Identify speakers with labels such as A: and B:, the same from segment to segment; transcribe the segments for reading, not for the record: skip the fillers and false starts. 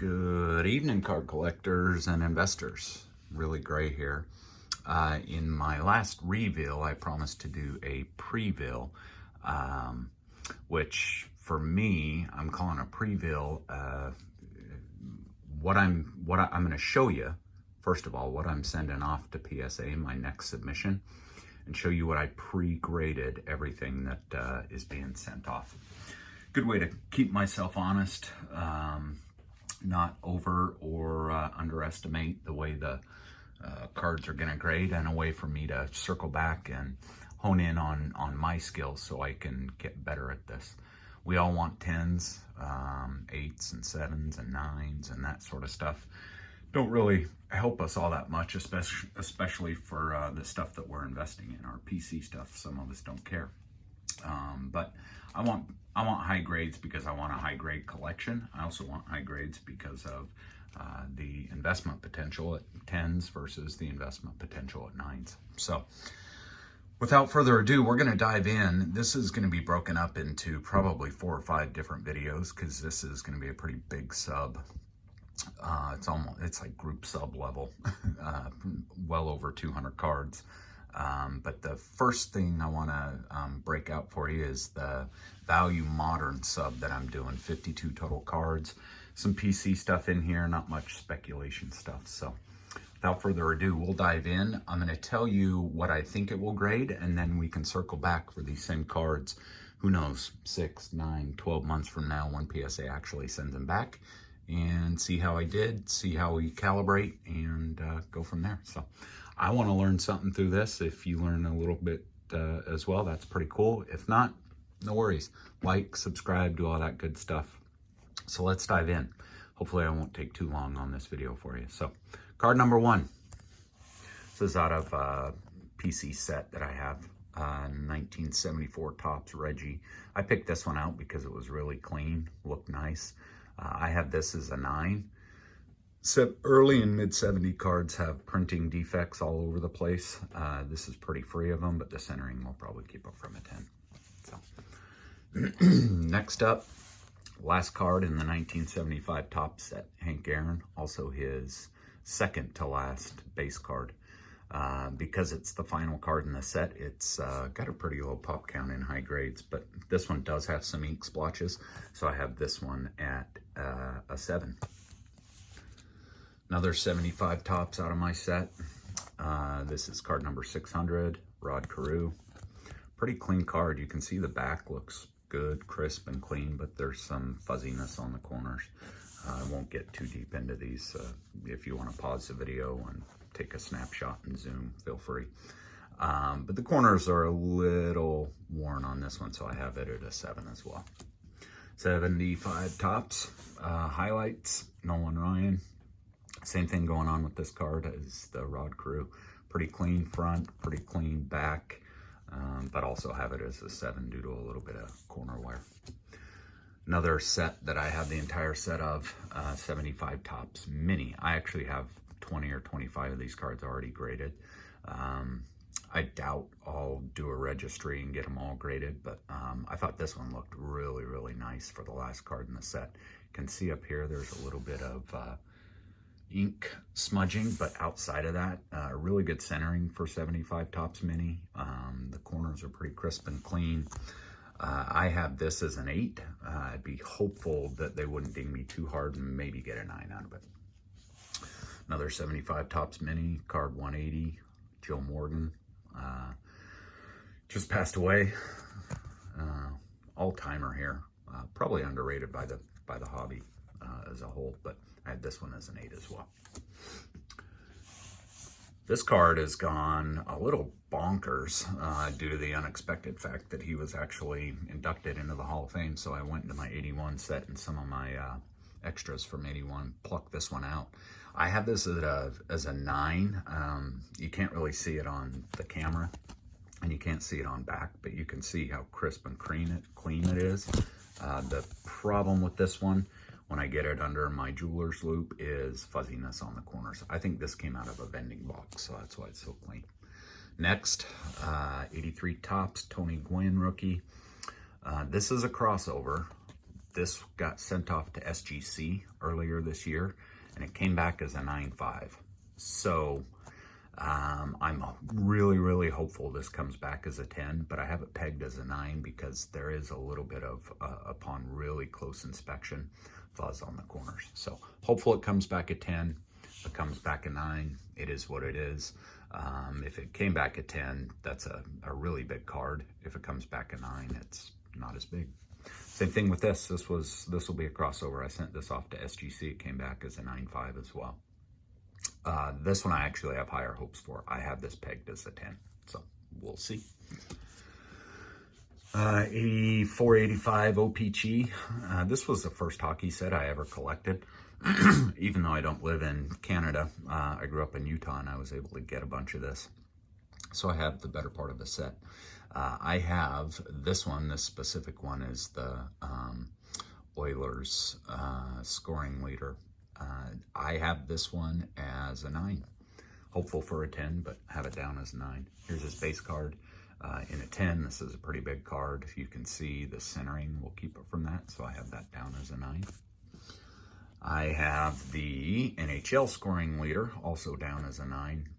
A: Good evening, card collectors and investors. Really great here. In my last reveal, I promised to do a Preveal, which for me, I'm calling a Preveal. What I'm going to show you, first of all, what I'm sending off to PSA, my next submission, and show you what I pre-graded everything that is being sent off. Good way to keep myself honest. Not over or underestimate the way the cards are going to grade, and a way for me to circle back and hone in on my skills so I can get better at this. We all want 10s, 8s and 7s and 9s and that sort of stuff. Don't really help us all that much, especially for the stuff that we're investing in. Our PC stuff, some of us don't care. But I want high grades because I want a high grade collection. I also want high grades because of the investment potential at 10s versus the investment potential at 9s. So without further ado, we're going to dive in. This is going to be broken up into probably 4 or 5 different videos because this is going to be a pretty big sub. It's like group sub level, well over 200 cards. But the first thing I want to break out for you is the Value Modern sub that I'm doing. 52 total cards, some PC stuff in here, not much speculation stuff. So without further ado, we'll dive in. I'm going to tell you what I think it will grade, and then we can circle back for these same cards. Who knows, 6, 9, 12 months from now when PSA actually sends them back, and see how I did, see how we calibrate, and go from there. So I want to learn something through this. If you learn a little bit as well, that's pretty cool. If not, no worries. Like, subscribe, do all that good stuff. So let's dive in. Hopefully I won't take too long on this video for you. So card number 1. This is out of a PC set that I have, 1974 Topps Reggie. I picked this one out because it was really clean, looked nice. I have this as a 9. So early and mid 70 cards have printing defects all over the place. This is pretty free of them, but the centering will probably keep up from a 10. So next up, last card in the 1975 Topps set, Hank Aaron, also his second to last base card. Because it's the final card in the set, it's got a pretty low pop count in high grades, but this one does have some ink splotches, so I have this one at a 7. Another 75 Topps out of my set. This is card number 600, Rod Carew. Pretty clean card. You can see the back looks good, crisp and clean, but there's some fuzziness on the corners. I won't get too deep into these. If you want to pause the video and take a snapshot and zoom, feel free. But the corners are a little worn on this one, so I have it at a 7 as well. 75 Topps, highlights, Nolan Ryan. Same thing going on with this card as the Rod Carew. Pretty clean front, pretty clean back, but also have it as a 7 due to a little bit of corner wear. Another set that I have the entire set of, 75 Topps Mini. I actually have 20 or 25 of these cards already graded. I doubt I'll do a registry and get them all graded, but I thought this one looked really, really nice for the last card in the set. You can see up here there's a little bit of ink smudging, but outside of that, really good centering for 75 Topps Mini. The corners are pretty crisp and clean. I have this as an 8. I'd be hopeful that they wouldn't ding me too hard and maybe get a 9 out of it. Another 75 Topps Mini, card 180, Joe Morgan. Just passed away. All-timer here. Probably underrated by the hobby as a whole, but I had this one as an 8 as well. This card has gone a little bonkers due to the unexpected fact that he was actually inducted into the Hall of Fame. So I went into my 81 set and some of my extras from 81, plucked this one out. I have this as a 9. You can't really see it on the camera, and you can't see it on back, but you can see how crisp and clean it is. The problem with this one, when I get it under my jeweler's loop, is fuzziness on the corners. I think this came out of a vending box, so that's why it's so clean. Next, 83 Topps, Tony Goyan rookie. This is a crossover, This got sent off to SGC earlier this year, and it came back as a 9.5. So I'm really, really hopeful this comes back as a 10, but I have it pegged as a 9 because there is a little bit of, upon really close inspection, fuzz on the corners. So hopeful it comes back at 10. If it comes back at 9, it is what it is. If it came back at 10, that's a really big card. If it comes back at 9, it's not as big. Same thing with this. This will be a crossover. I sent this off to SGC. It came back as a 9.5 as well. This one I actually have higher hopes for. I have this pegged as a 10, so we'll see. 8485 OPG. This was the first hockey set I ever collected. Even though I don't live in Canada, I grew up in Utah and I was able to get a bunch of this. So I have the better part of the set. I have this one. This specific one is the Oilers scoring leader. I have this one as a 9. Hopeful for a 10, but have it down as a 9. Here's his base card. In a 10, this is a pretty big card. You can see the centering. We'll keep it from that, so I have that down as a 9. I have the NHL scoring leader, also down as a 9.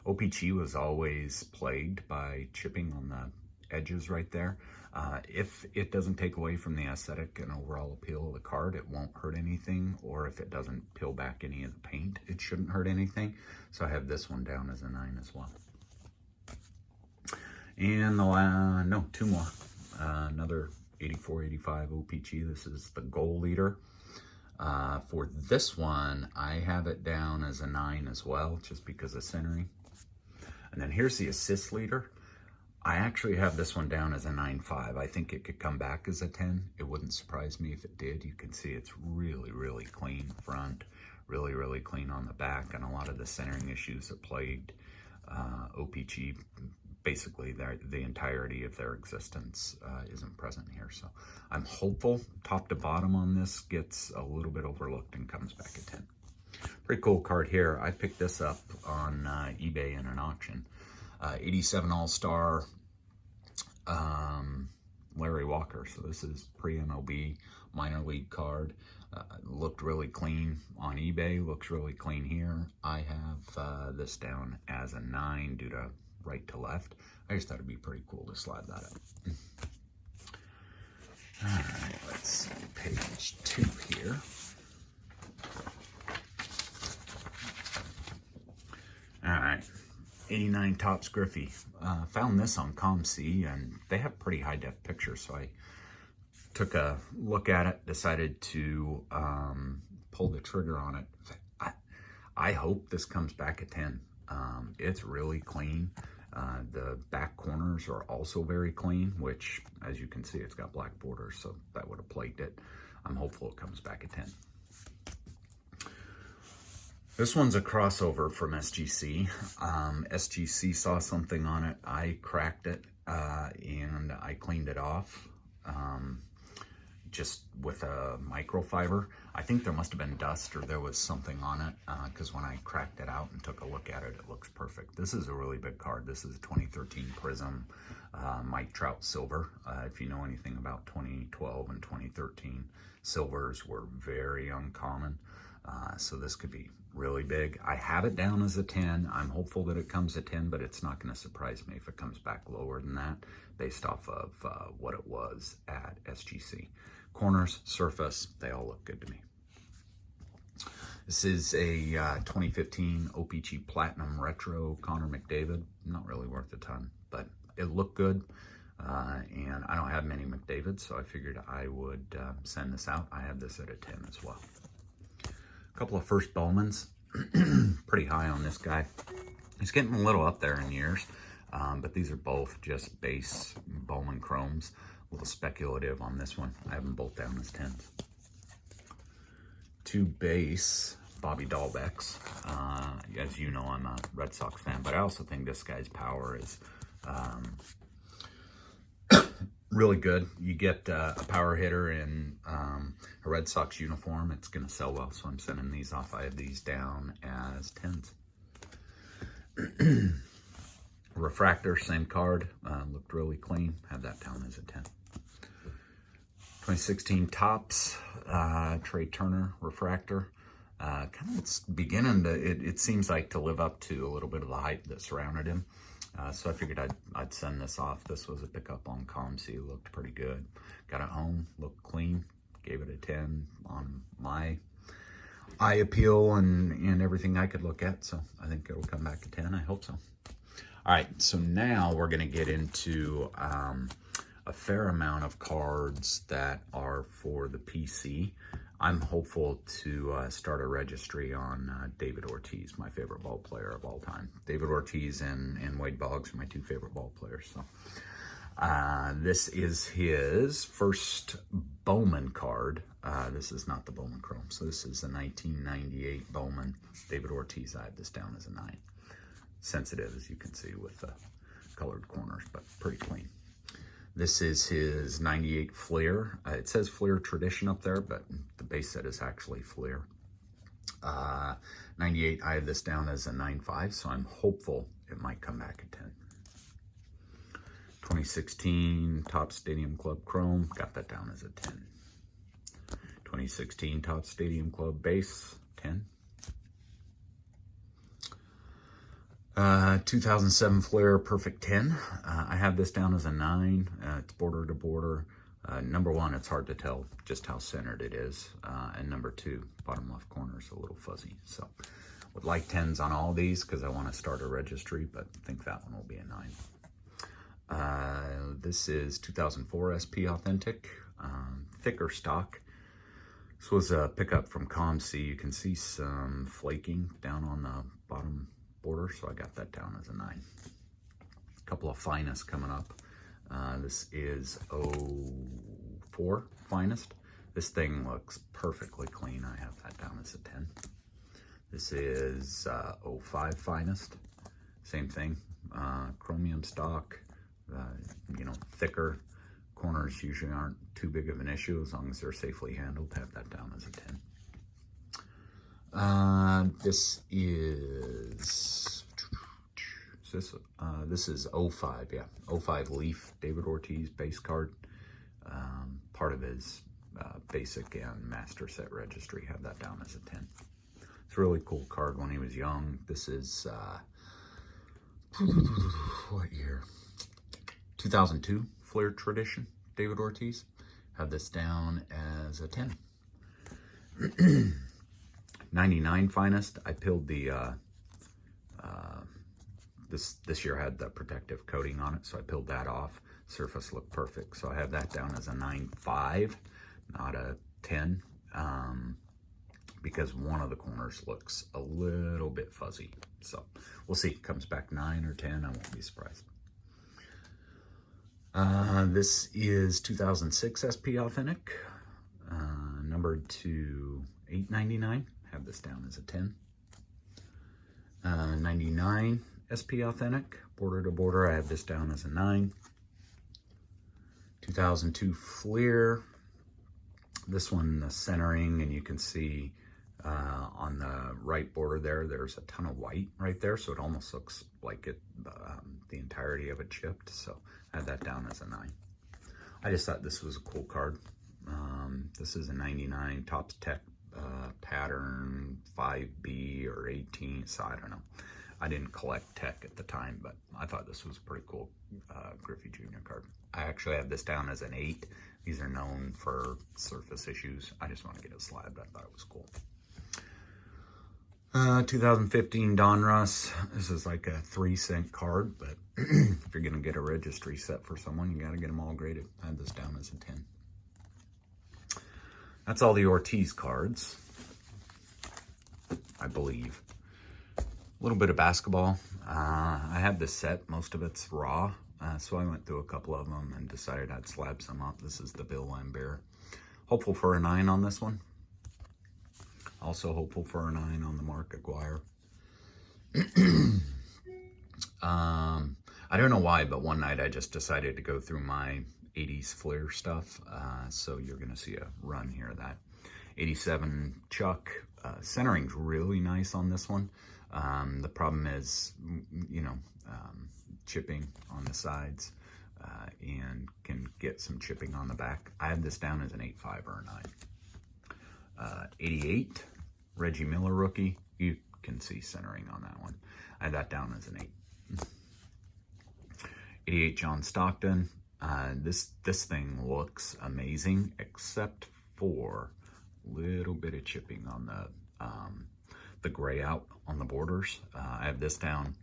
A: OPG was always plagued by chipping on the edges right there. If it doesn't take away from the aesthetic and overall appeal of the card, it won't hurt anything. Or if it doesn't peel back any of the paint, it shouldn't hurt anything. So I have this one down as a 9 as well. And no, 2 more. Another 8485 OPG. This is the goal leader. For this one, I have it down as a 9 as well, just because of centering. And then here's the assist leader. I actually have this one down as a 9.5. I think it could come back as a 10. It wouldn't surprise me if it did. You can see it's really, really clean front, really, really clean on the back, and a lot of the centering issues that plagued OPG, basically the entirety of their existence isn't present here. So I'm hopeful top to bottom on this gets a little bit overlooked and comes back at 10. Pretty cool card here. I picked this up on eBay in an auction. 87 All-Star Larry Walker. So this is pre-MLB minor league card. Looked really clean on eBay. Looks really clean here. I have this down as a 9 due to right to left. I just thought it'd be pretty cool to slide that up. All right, let's see, page 2 here. All right, 89 Topps Griffey. Found this on ComC, and they have pretty high def pictures, so I took a look at it, decided to pull the trigger on it. I hope this comes back at 10. It's really clean. The back corners are also very clean, which, as you can see, it's got black borders, so that would have plagued it. I'm hopeful it comes back at 10. This one's a crossover from SGC. SGC saw something on it. I cracked it, and I cleaned it off just with a microfiber. I think there must have been dust or there was something on it, because when I cracked it out and took a look at it, it looks perfect. This is a really big card. This is a 2013 Prism Mike Trout Silver. If you know anything about 2012 and 2013, silvers were very uncommon. So this could be really big. I have it down as a 10. I'm hopeful that it comes at 10, but it's not going to surprise me if it comes back lower than that based off of what it was at SGC. Corners, surface, they all look good to me. This is a 2015 OPG Platinum Retro Connor McDavid. Not really worth a ton, but it looked good. And I don't have many McDavids, so I figured I would send this out. I have this at a 10 as well. A couple of first Bowmans. Pretty high on this guy. He's getting a little up there in years, but these are both just base Bowman chromes. A little speculative on this one. I have them both down as 10s. 2 base Bobby Dahlbecks. As you know, I'm a Red Sox fan, but I also think this guy's power is really good. You get a power hitter in a Red Sox uniform, it's going to sell well, so I'm sending these off. I have these down as 10s. Refractor, same card, looked really clean. Have that down as a 10. 2016 Topps, Trey Turner refractor. Kind of it's beginning to, it seems like to live up to a little bit of the hype that surrounded him. So I figured I'd send this off. This was a pickup on ComC. It looked pretty good. Got it home, looked clean. Gave it a 10 on my eye appeal and everything I could look at. So I think it'll come back a 10. I hope so. All right, so now we're going to get into a fair amount of cards that are for the PC. I'm hopeful to start a registry on David Ortiz, my favorite ball player of all time. David Ortiz and Wade Boggs are my two favorite ball players. So this is his first Bowman card. This is not the Bowman Chrome. So this is a 1998 Bowman. David Ortiz, I have this down as a 9. Sensitive, as you can see, with the colored corners, but pretty clean. This is his 98 Fleer. It says Fleer Tradition up there, but the base set is actually Fleer. 98, I have this down as a 9.5, so I'm hopeful it might come back at 10. 2016 Topps Stadium Club Chrome, got that down as a 10. 2016 Topps Stadium Club Base, 10. 2007 Flair Perfect 10. I have this down as a 9. It's border to border. Number 1, it's hard to tell just how centered it is. And number 2, bottom left corner is a little fuzzy. So would like 10s on all these because I want to start a registry, but I think that one will be a 9. This is 2004 SP Authentic, thicker stock. This was a pickup from ComC. You can see some flaking down on the bottom border, so I got that down as a 9. A couple of finest coming up. This is 04 finest. This thing looks perfectly clean. I have that down as a 10. This is 05 finest. Same thing. Chromium stock. You know, thicker. Corners usually aren't too big of an issue as long as they're safely handled. Have that down as a 10. This is 05, yeah, 05 Leaf, David Ortiz base card, part of his basic and master set registry. Have that down as a 10. It's a really cool card when he was young. This is, what year? 2002 Flair Tradition, David Ortiz. Have this down as a 10. 99 finest. I peeled the this year had the protective coating on it, so I peeled that off. Surface looked perfect, so I have that down as a 9.5, not a 10, because one of the corners looks a little bit fuzzy. So we'll see. It comes back 9 or 10. I won't be surprised. This is 2006 SP Authentic, numbered to 8.99. Have this down as a 10. 99 SP Authentic, border to border. I have this down as a 9. 2002 Fleer. This one, the centering, and you can see on the right border there's a ton of white right there, so it almost looks like it the entirety of it chipped. So I have that down as a 9. I just thought this was a cool card. This is a 99 Topps Tech pattern 5B or 18, so I don't know. I didn't collect Tech at the time, but I thought this was a pretty cool Griffey Jr. card. I actually have this down as an 8. These are known for surface issues. I just want to get it slabbed. I thought it was cool. 2015 Donruss. This is like a 3-cent card, but if you're going to get a registry set for someone, you got to get them all graded. I have this down as a 10. That's all the Ortiz cards, I believe. A little bit of basketball. I have this set. Most of it's raw, so I went through a couple of them and decided I'd slab some up. This is the Bill Lambert. Hopeful for a 9 on this one. Also hopeful for a 9 on the Mark Aguirre. I don't know why, but one night I just decided to go through my 80s Flair stuff. So you're going to see a run here of that. 87 Chuck. Centering's really nice on this one. The problem is, you know, chipping on the sides. and can get some chipping on the back. I have this down as an 8.5 or a 9. 88, Reggie Miller rookie. You can see centering on that one. I had that down as an 8. 88, John Stockton. This thing looks amazing, except for a little bit of chipping on the gray out on the borders. I have this down,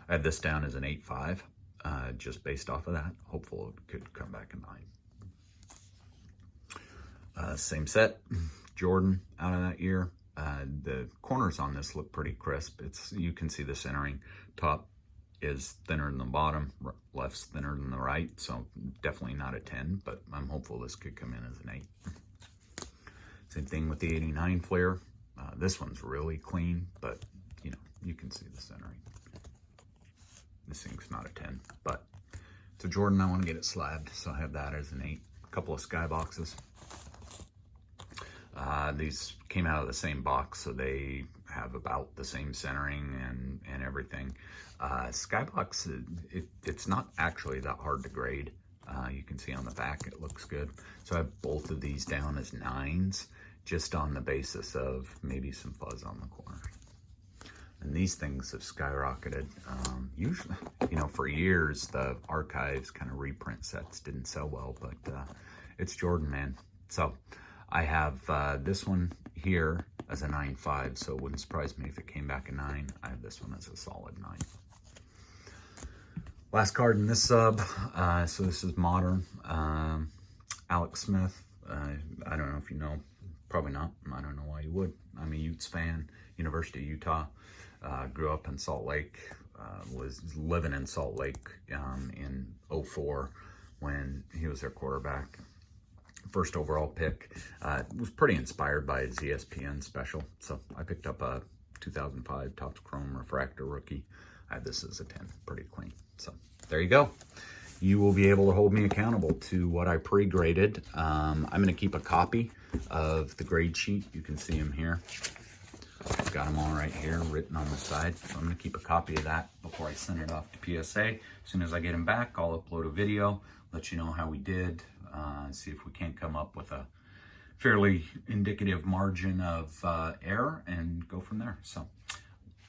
A: I have this down as an 8.5, just based off of that. Hopefully it could come back a 9. Same set, Jordan out of that year. The corners on this look pretty crisp. You can see the centering. Top is thinner than the bottom, left's thinner than the right, so definitely not a 10, but I'm hopeful this could come in as an 8. Same thing with the 89 flare. This one's really clean, but you know, you can see the centering. This thing's not a 10, but it's a Jordan. I want to get it slabbed, so I have that as an 8. A couple of skyboxes. These came out of the same box, so they have about the same centering and everything. Skybox, it's not actually that hard to grade. You can see on the back it looks good. So I have both of these down as 9s, just on the basis of maybe some fuzz on the corners. And these things have skyrocketed. Usually, you know, for years, the archives kind of reprint sets didn't sell well, but it's Jordan, man. So I have this one here as a 9.5, so it wouldn't surprise me if it came back a 9. I have this one as a solid 9. Last card in this sub, so this is modern. Alex Smith, I don't know if you know, probably not. I don't know why you would. I'm a Utes fan, University of Utah. Grew up in Salt Lake, was living in Salt Lake in 04 when he was their quarterback. First overall pick. Was pretty inspired by his ESPN special, so I picked up a 2005 Topps Chrome Refractor rookie. I have this as a 10, pretty clean. So there you go. You will be able to hold me accountable to what I pre-graded. I'm going to keep a copy of the grade sheet. You can see them here. I've got them all right here written on the side. So I'm going to keep a copy of that before I send it off to PSA. As soon as I get them back, I'll upload a video, let you know how we did, see if we can't come up with a fairly indicative margin of error and go from there. So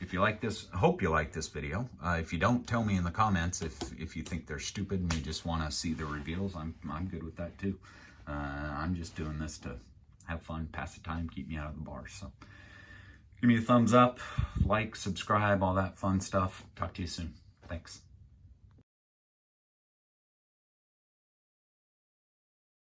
A: if you like this, I hope you like this video. If you don't, tell me in the comments if you think they're stupid and you just want to see the reveals. I'm good with that too. I'm just doing this to have fun, pass the time, keep me out of the bar. So give me a thumbs up, like, subscribe, all that fun stuff. Talk to you soon. Thanks.